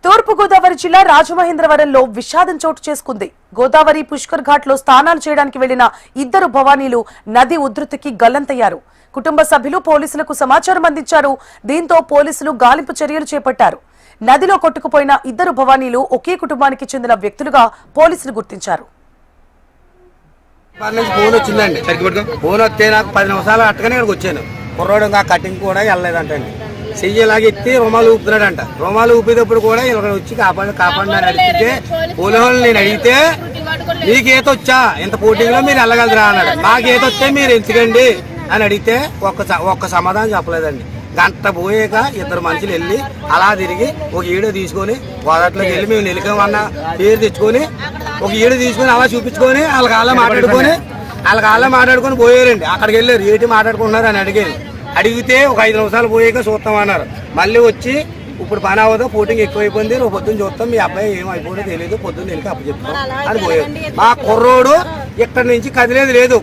తూర్పు గోదావరి జిల్లా రాజమహేంద్రవరంలో విషాదం చోటు చేసుకుంది. గోదావరి పుష్కర్ ఘాట్ లో స్నానాలు చేయడానికి వెళ్లిన ఇద్దరు భవానీలు నది ఉధృతికి గల్లంతయ్యారు. కుటుంబ సభ్యులు పోలీసులకు సమాచారం అందించారు. దీంతో పోలీసులు గాలింపు చర్యలు చేపట్టారు. నదిలో కొట్టుకుపోయిన ఇద్దరు భవానీలు ఒకే కుటుంబానికి చెందిన వ్యక్తులుగా పోలీసులు గుర్తించారు. ఫోన్ వస్తే నాకు 10 నిమిషాలు అట్టగానే ఇక్కడికి వచ్చాను. కుర్రోడు కటింగ్ కూడా వెళ్ళలేదంటండి. చెయ్యలాగా ఎత్తి రుమాలు ఊపుతున్నాడంట. రుమాలు ఊపేటప్పుడు కూడా ఇక్కడ వచ్చి కాపాడి అడిగితే పోలీసులు నేను అడిగితే మీకు ఈత వచ్చా ఇంత పోటీలో మీరు వెళ్ళగలరా అన్నాడు. నాకు ఈత వస్తే మీరు ఎంచుకండి అని అడిగితే ఒక్క సమాధానం చెప్పలేదండి. గంట పోయాక ఇద్దరు మనుషులు వెళ్ళి అలా తిరిగి ఒక ఈడ తీసుకొని గోదావరిలోకి వెళ్ళి మేము నిలికామన్న పేరు తెచ్చుకొని ఒక ఈడ తీసుకొని అలా చూపించుకొని వాళ్ళ మాట్లాడుకొని పోయారండి. అక్కడికి వెళ్ళారు. ఏంటి మాట్లాడుకుంటున్నారు అని అడిగితే ఒక 5 నిమిషాలు పోయాక చూస్తామన్నారు. మళ్ళీ వచ్చి ఇప్పుడు పని అవ్వదు, పోటింగ్ ఎక్కువైపోయింది, నువ్వు పొద్దున్న చూస్తాం, మీ అబ్బాయి ఏమైపోయిందో తెలియదు, పొద్దున్న వెళ్ళి అప్పు చెప్తాం అని పోయారు. మా కుర్రోడు ఇక్కడి నుంచి కదిలేదు లేదు.